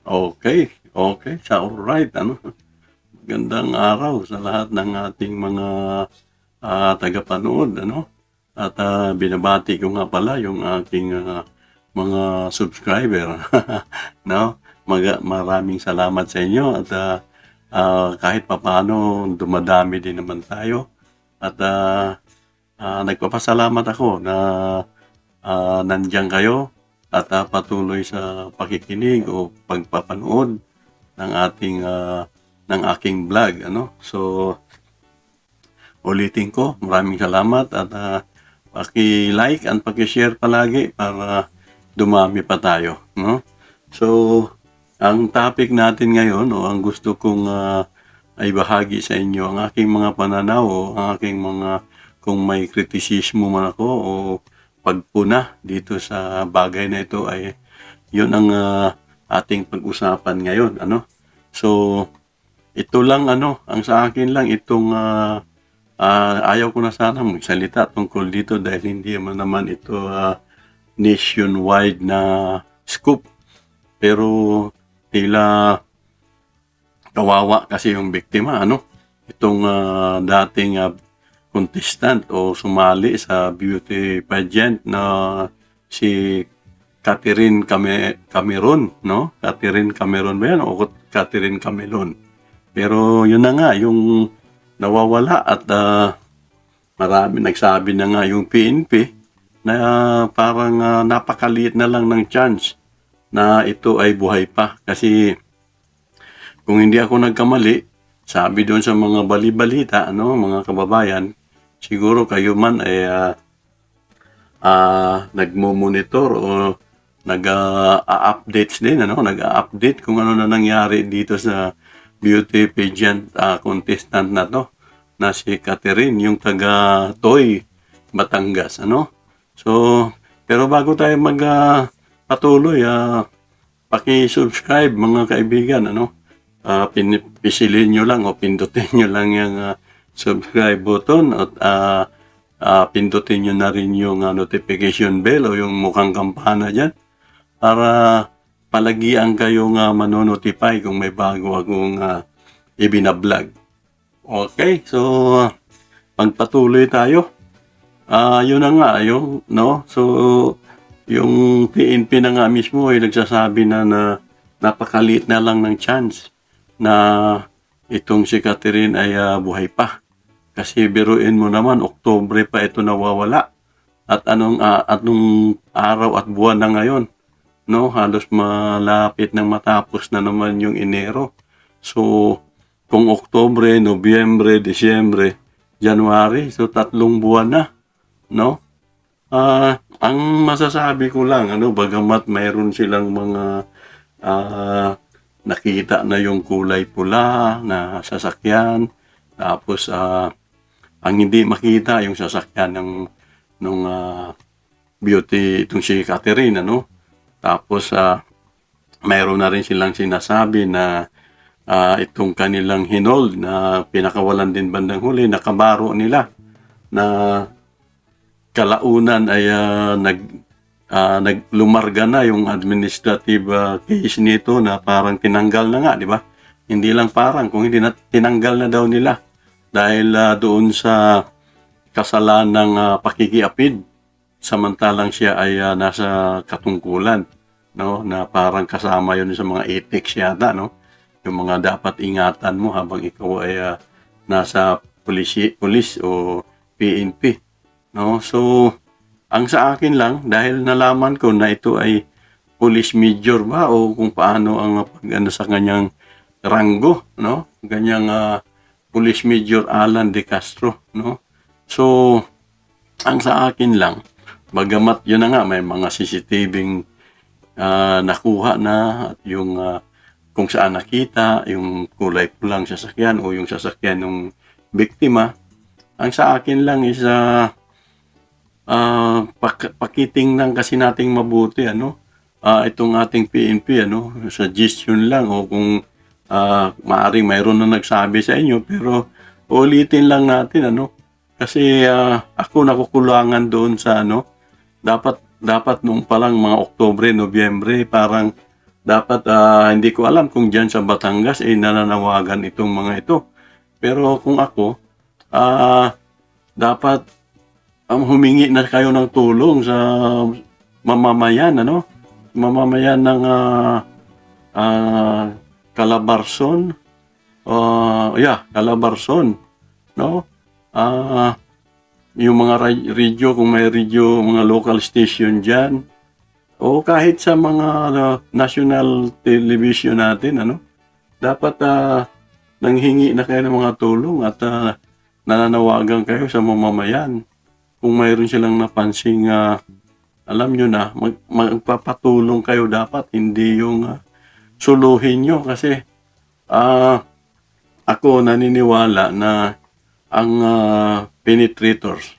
Okay, okay, sa alright, ano. Magandang araw sa lahat ng ating mga tagapanood, ano. At binabati ko nga pala yung aking mga subscriber, no. Maraming salamat sa inyo at kahit papaano dumadami din naman tayo at nagpapasalamat ako na nandiyan kayo at patuloy sa pakikinig o pagpapanood ng aking vlog, ano. So ulitin ko, maraming salamat at paki-like and paki-share palagi para dumami pa tayo, no. So ang topic natin ngayon o ang gusto kong ay bahagi sa inyo ang aking mga pananaw o ang aking mga kung may kritisismo man ako o pagpuna dito sa bagay na ito ay yun ang ating pag-usapan ngayon, ano. So ito lang, ano, ang sa akin lang itong ayaw ko na sana magsalita tungkol dito dahil hindi naman ito nationwide na scoop, pero tila kawawa kasi yung biktima, ano. Itong dating contestant o sumali sa beauty pageant na si Catherine Cameron, no? Catherine Cameron ba yan o Catherine Camelon? Pero yun na nga, yung nawawala at marami nagsabi na nga yung PNP na parang napakaliit na lang ng chance na ito ay buhay pa. Kasi kung hindi ako nagkamali, sabi doon sa mga bali-balita, ano, mga kababayan, siguro kayo man ay nagmo-monitor o nag-updates din, ano, nag-update kung ano na nangyari dito sa beauty pageant contestant na to na si Catherine, yung taga Toy, Batangas, ano. So pero bago tayo patuloy, paki-subscribe mga kaibigan, ano. Pisilin nyo lang o pindutin nyo lang yung subscribe button at pindutin nyo na rin yung notification bell o yung mukhang kampana dyan para palagian kayong manonotify kung may bago akong ibinablog. Okay, so pagpatuloy tayo. Yun na nga, yung, no? So, yung PNP na nga mismo ay nagsasabi na napakaliit na lang ng chance na itong si Catherine ay buhay pa. Kasi biruin mo naman, Oktubre pa ito nawawala. At anong araw at buwan na ngayon? No, halos malapit nang matapos na naman yung Enero. So, kung Oktubre, Nobyembre, Disyembre, January, so 3 buwan na, no? Ang masasabi ko lang, ano, bagamat mayroon silang mga nakita na yung kulay pula na sasakyan, tapos ang hindi makita yung sasakyan ng beauty itong si Catherine, ano. Tapos mayroon na rin silang sinasabi na itong kanilang hinold na pinakawalan din bandang huli, nakabaro nila na kalaunan ay naglumarga na yung administrative case nito na parang tinanggal na nga, di ba? Hindi lang parang, kung hindi na tinanggal na daw nila dahil doon sa kasalanang pakikiapid samantalang siya ay nasa katungkulan, no, na parang kasama yun sa mga ethics yata, no, yung mga dapat ingatan mo habang ikaw ay nasa pulis o PNP, no. So ang sa akin lang, dahil nalaman ko na ito ay police major ba o kung paano ang pag sa kanyang ranggo, no, ganyang police major Alan De Castro, no. So ang sa akin lang, bagamat yun na nga, may mga CCTV nakuha na at yung kung saan nakita, yung kulay pulang sasakyan o yung sasakyan ng biktima, ang sa akin lang is pakitingnan kasi nating mabuti, ano, itong ating PNP, ano, suggestion lang o kung maaring mayroon na nagsabi sa inyo, pero ulitin lang natin, ano, kasi ako nakukulangan doon sa ano, dapat nung palang mga Oktubre, Nobyembre, parang dapat hindi ko alam kung diyan sa Batangas ay nananawagan itong mga ito. Pero kung ako, dapat humingi na kayo ng tulong sa mamamayan, ano? Mamamayan ng Calabarzon. Calabarzon, no? Yung mga radio, kung may radio, mga local station dyan, o kahit sa mga national television natin, ano? Dapat nanghingi na kayo ng mga tulong at nananawagan kayo sa mamamayan. Kung mayroon silang napansing, alam nyo na, magpapatulong kayo dapat, hindi yung suluhin nyo. Kasi ako naniniwala na ang penetrators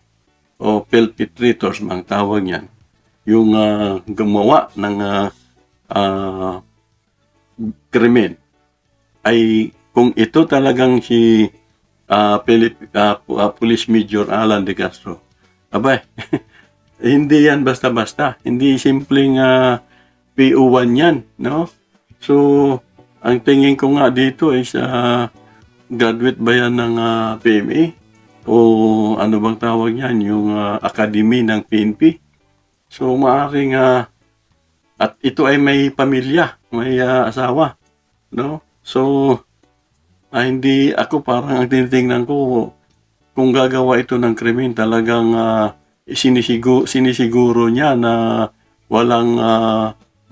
o perpetrators, mang tawag yan, yung gumawa ng krimen, ay kung ito talagang si Police Major Alan De Castro, abay, hindi yan basta-basta. Hindi simpleng PO1 yan, no? So, ang tingin ko nga dito is graduate ba yan ng PMA? O ano bang tawag yan? Yung academy ng PNP. So, maaaring at ito ay may pamilya, may asawa, no? So, hindi ako parang ang tinitingnan ko, kung gagawa ito ng krimen, talagang sinisiguro niya na walang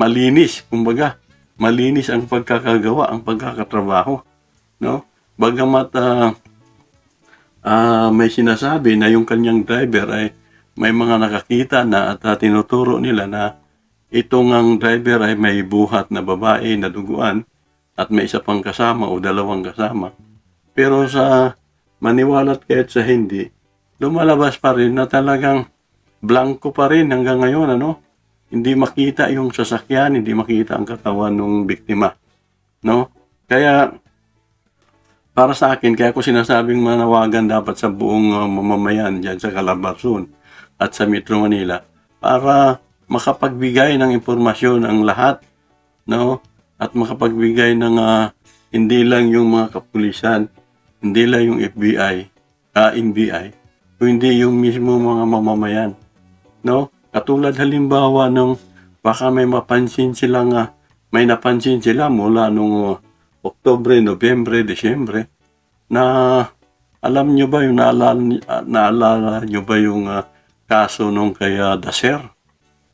malinis, kumbaga. Malinis ang pagkakagawa, ang pagkakatrabaho, no? Bagamat may sinasabi na yung kanyang driver ay may mga nakakita na at tinuturo nila na itong ang driver ay may buhat na babae na duguan at may isa pang kasama o dalawang kasama. Pero sa maniwalat kahit sa hindi, lumalabas pa rin na talagang blanco pa rin hanggang ngayon, ano? Hindi makita yung sasakyan, hindi makita ang katawan ng biktima, no? Kaya para sa akin, kaya ko sinasabing manawagan dapat sa buong mamamayan diyan sa Calabarzon at sa Metro Manila para makapagbigay ng impormasyon ang lahat, no? At makapagbigay ng hindi lang yung mga kapulisan, hindi lang yung FBI, NBI, kundi yung mismo mga mamamayan, no? Katulad halimbawa nung baka may napansin sila mula nung Oktubre, Nobyembre, Disyembre, na alam nyo ba yung naalala nyo ba yung kaso nung kaya Daser,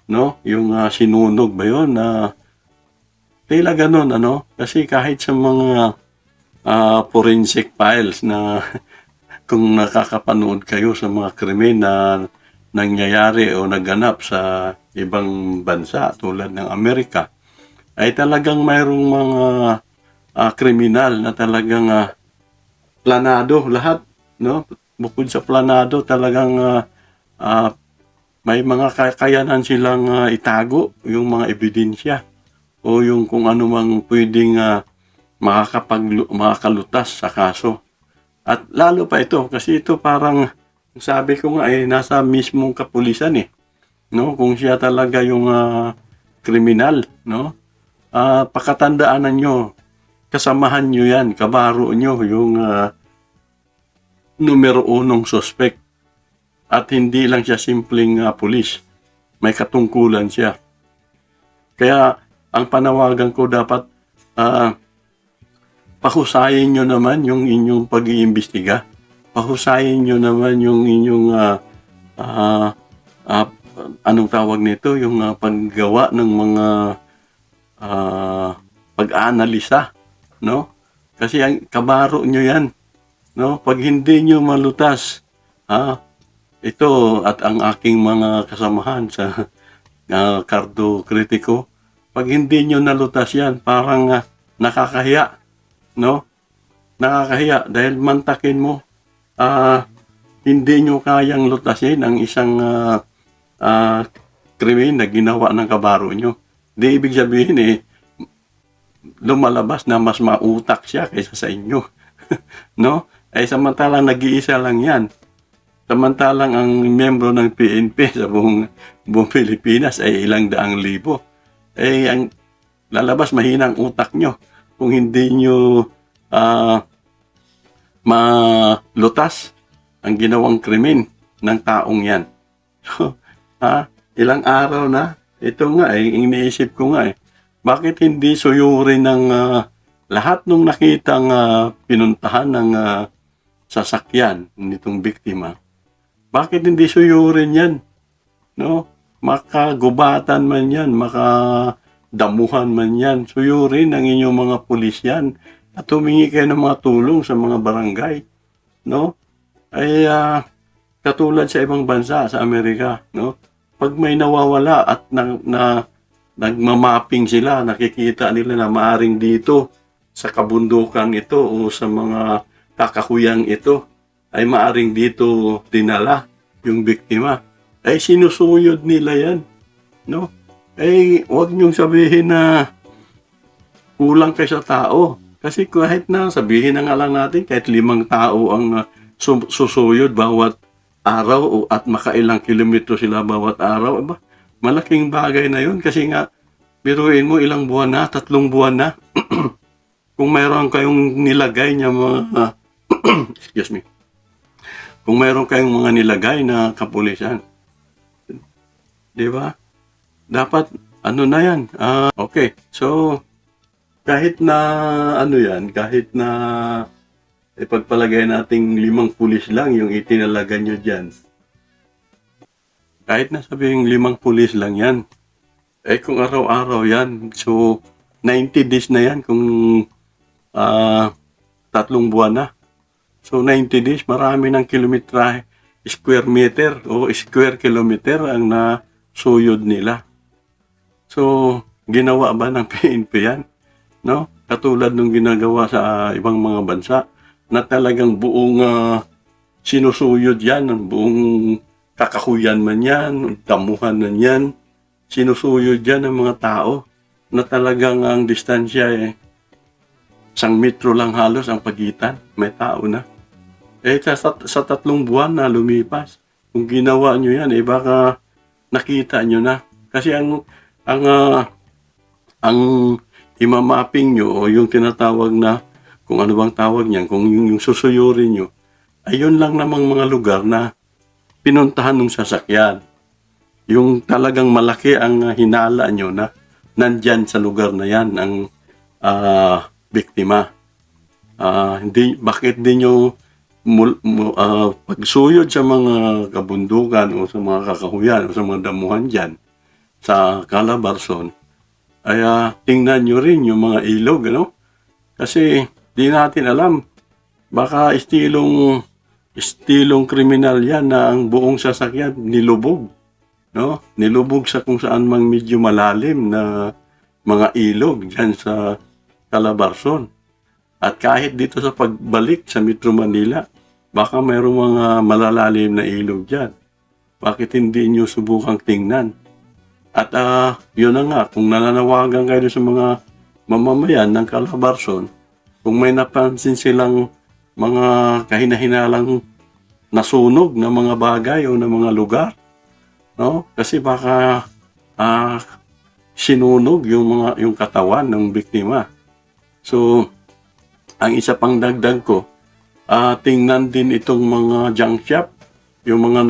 no? Yung sinunog ba yun na tila ganun, ano? Kasi kahit sa mga forensic files na kung nakakapanood kayo sa mga krimen na nangyayari o naganap sa ibang bansa tulad ng Amerika, ay talagang mayroong mga kriminal na talagang planado lahat, no? Bukod sa planado, talagang may mga kakayanan silang itago yung mga ebidensya o yung kung ano mang pwedeng makakalutas sa kaso. At lalo pa ito, kasi ito parang sabi ko nga nasa mismong kapulisan no? Kung siya talaga yung kriminal, no? Pakatandaanan nyo, kasamahan nyo yan, kabaro nyo yung numero unong suspect. At hindi lang siya simpleng pulis, may katungkulan siya. Kaya ang panawagan ko dapat pahusayin nyo naman yung inyong pag-iimbestiga. Pahusayin nyo naman yung inyong anong tawag nito, yung paggawa ng mga pag-aanalisa, no? Kasi ang kabaro nyo yan, no? Pag hindi nyo malutas, ito at ang aking mga kasamahan sa Cardo Kritiko, pag hindi nyo nalutas yan, parang nakakahiya, no? Nakakahiya dahil mantakin mo, hindi nyo kayang lutasin ang isang krimen na ginawa ng kabaro nyo. Di ibig sabihin lumalabas na mas mautak siya kaysa sa inyo. No? Ay samantalang nag-iisa lang yan. Samantalang ang miyembro ng PNP sa buong Pilipinas ay ilang daang libo. Ang lalabas mahinang utak nyo kung hindi nyo malutas ang ginawang krimen ng taong yan. So, ilang araw na, ito nga iniisip ko nga bakit hindi suyurin ng lahat nung nakitang pinuntahan ng sasakyan nitong biktima? Bakit hindi suyurin yan? No? Makagubatan man yan, makadamuhan man yan, suyurin ang inyong mga pulis yan at humingi kayo ng mga tulong sa mga barangay. No? Ay katulad sa ibang bansa, sa Amerika, no? Pag may nawawala at nagmamapping sila, nakikita nila na maaring dito sa kabundukan ito o sa mga kakahuyang ito ay maaring dito dinala yung biktima. Ay sinusuyod nila yan, no? Ay huwag niyong sabihin na kulang kayo sa tao. Kasi kahit na sabihin na nga lang natin, kahit 5 tao ang susuyod bawat araw at makailang kilometro sila bawat araw, malaking bagay na yun. Kasi nga, biruin mo ilang buwan na, 3 buwan na. Kung mayroon kayong nilagay niya mga, excuse me, kung mayroon kayong mga nilagay na kapulisan, di ba? Dapat, ano na yan? Okay, so, kahit na, kahit na ipagpalagay nating 5 pulis lang yung itinalaga nyo dyan. Kahit na sabihin 5 pulis lang yan. Kung araw-araw yan, so 90 days na yan kung 3 buwan na. So 90 days, marami ng kilometrahe, square meter o square kilometer ang nasuyod nila. So, ginawa ba ng PNP yan? No? Katulad nung ginagawa sa ibang mga bansa, na talagang buong sinusuyod yan, buong kakahuyan man yan, damuhan man yan, sinusuyod yan ng mga tao na talagang ang distansya 1 metro lang halos ang pagitan, may tao na. Sa 3 buwan na lumipas, kung ginawa nyo yan, baka nakita nyo na. Kasi ang imamapping nyo o yung tinatawag na kung ano bang tawag niyan, kung yung susuyurin nyo, ayun lang namang mga lugar na pinuntahan ng sasakyan. Yung talagang malaki ang hinala nyo na nandyan sa lugar na yan ang biktima. Bakit di nyo pagsuyod sa mga kabundukan o sa mga kakahuyan o sa mga damuhan dyan sa Calabarzon, ay tingnan nyo rin yung mga ilog, ano? Kasi di natin alam, baka estilong kriminal yan na ang buong sasakyan nilubog, no? Nilubog sa kung saan mang medyo malalim na mga ilog dyan sa Calabarzon. At kahit dito sa pagbalik sa Metro Manila, baka mayroong mga malalalim na ilog dyan. Bakit hindi nyo subukang tingnan? At yun na nga, kung nananawagan kayo sa mga mamamayan ng Calabarzon, kung may napansin silang mga kahinahinalang nasunog na mga bagay o na mga lugar, no? Kasi baka sinunog yung katawan ng biktima. So, ang isa pang dagdag ko, tingnan din itong mga junk shop, yung mga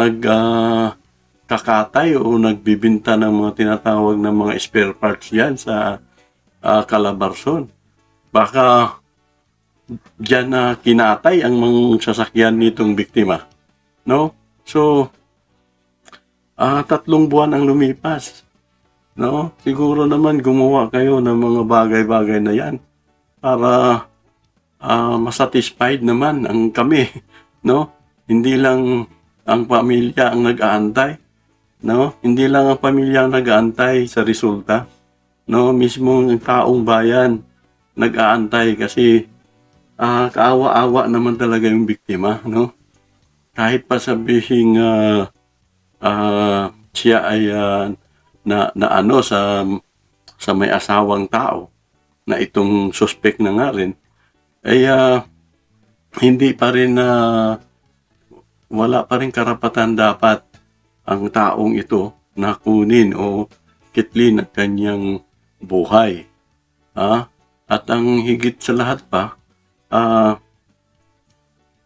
nagkakatay o nagbibinta ng mga tinatawag na mga spare parts yan sa Calabarzon. Baka diyan na kinatay ang mga sasakyan nitong biktima, no? So 3 buwan ang lumipas, no? Siguro naman gumawa kayo ng mga bagay-bagay na yan para masatisfied naman ang kami, no? Hindi lang ang pamilya ang nag-aantay, no? Hindi lang ang pamilya ang nag-aantay sa resulta, no? Mismo ang taong bayan nag-aantay kasi kaawa-awa naman talaga yung biktima, no? Kahit pa sabihin siya ay sa may asawang tao na itong suspect na nga rin, ay hindi pa rin wala pa rin karapatan dapat ang taong ito na kunin o kitlin ang kanyang buhay. At ang higit sa lahat pa,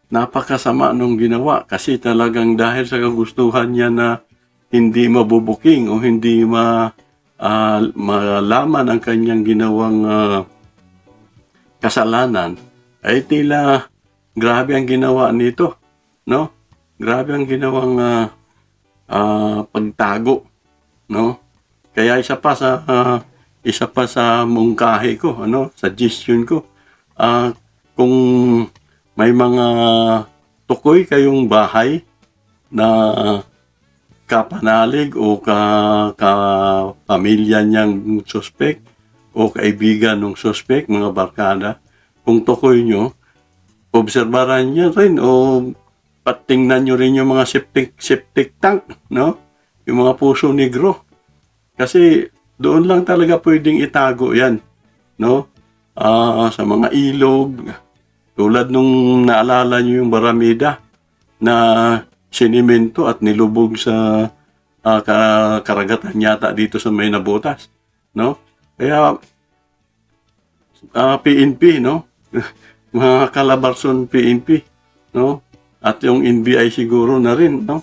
napakasama nung ginawa kasi talagang dahil sa kagustuhan niya na hindi mabubuking o hindi malaman ang kanyang ginawang kasalanan, ay tila grabe ang ginawa nito, no? Grabe ang ginawang pagtago, no? Kaya isa pa sa mungkahi ko, suggestion ko, kung may mga tukoy kayong bahay na kapanalig o kapamilya niyang suspect o kaibigan ng suspect, mga barkada, kung tukoy nyo, obserbaran nyo rin o patingnan nyo rin yung mga septic tank, no? Yung mga puso negro. Kasi doon lang talaga pwedeng itago yan, no? Sa mga ilog, tulad nung naalala nyo yung Baramida na sinimento at nilubog sa karagatan yata dito sa may Nabotas, no? Kaya PNP, no? Mga Calabarzon PNP, no? At yung NBI siguro na rin, no?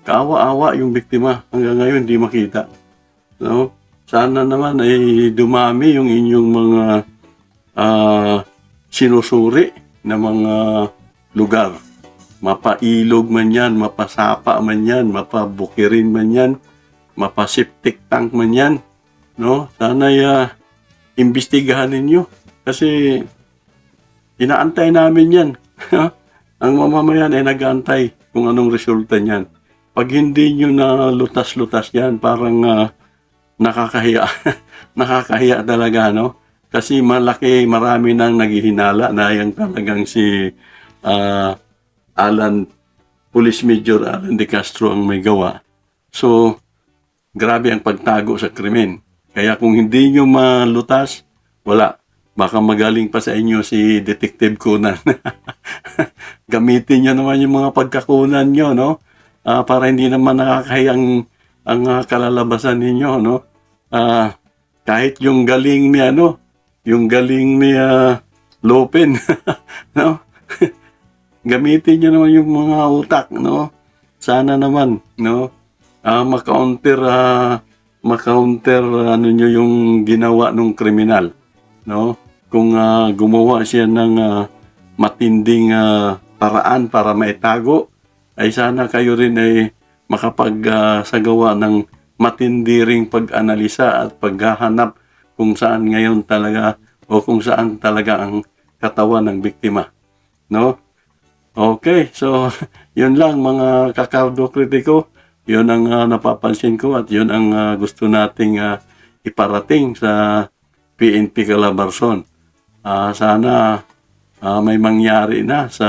Kaawa-awa yung biktima. Hanggang ngayon, hindi makita. No? Sana naman ay dumami yung inyong mga sinusuri na mga lugar. Mapailog man yan, mapasapa man yan, mapabukirin man yan, mapasiptic tank man yan. No? Sana imbestigahan ninyo. Kasi inaantay namin yan. Ang mamamayan ay nag-aantay kung anong resulta niyan. Pag hindi nyo na lutas-lutas yan, parang nakakahiya. Nakakahiya talaga, no? Kasi marami nang naghihinala na yung talagang si Police Major Alan De Castro ang may gawa. So, grabe ang pagtago sa krimen. Kaya kung hindi nyo malutas, wala. Baka magaling pa sa inyo si Detective Conan. Gamitin nyo naman yung mga pagkakunan nyo, no? Para hindi naman nakakahiya ang kalalabasan ninyo, no? Kahit yung galing ni Lopen, no? Gamitin nyo naman yung mga utak, no? Sana naman, no? Ma-counter nyo yung ginawa ng kriminal, no? Kung gumawa siya ng matinding paraan para maitago, ay sana kayo rin ay makapagsagawa ng matindi ring pag-analisa at paghahanap kung saan ngayon talaga o kung saan talaga ang katawan ng biktima, no? Okay, so yun lang mga kakardo kritiko, yun ang napapansin ko at yun ang gusto nating iparating sa PNP Calabarzon. Sana may mangyari na sa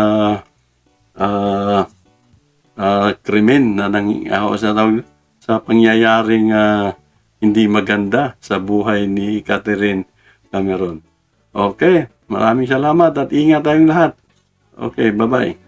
krimen na sa pangyayaring hindi maganda sa buhay ni Catherine Cameron. Okay, maraming salamat at ingat tayong lahat. Okay, bye-bye.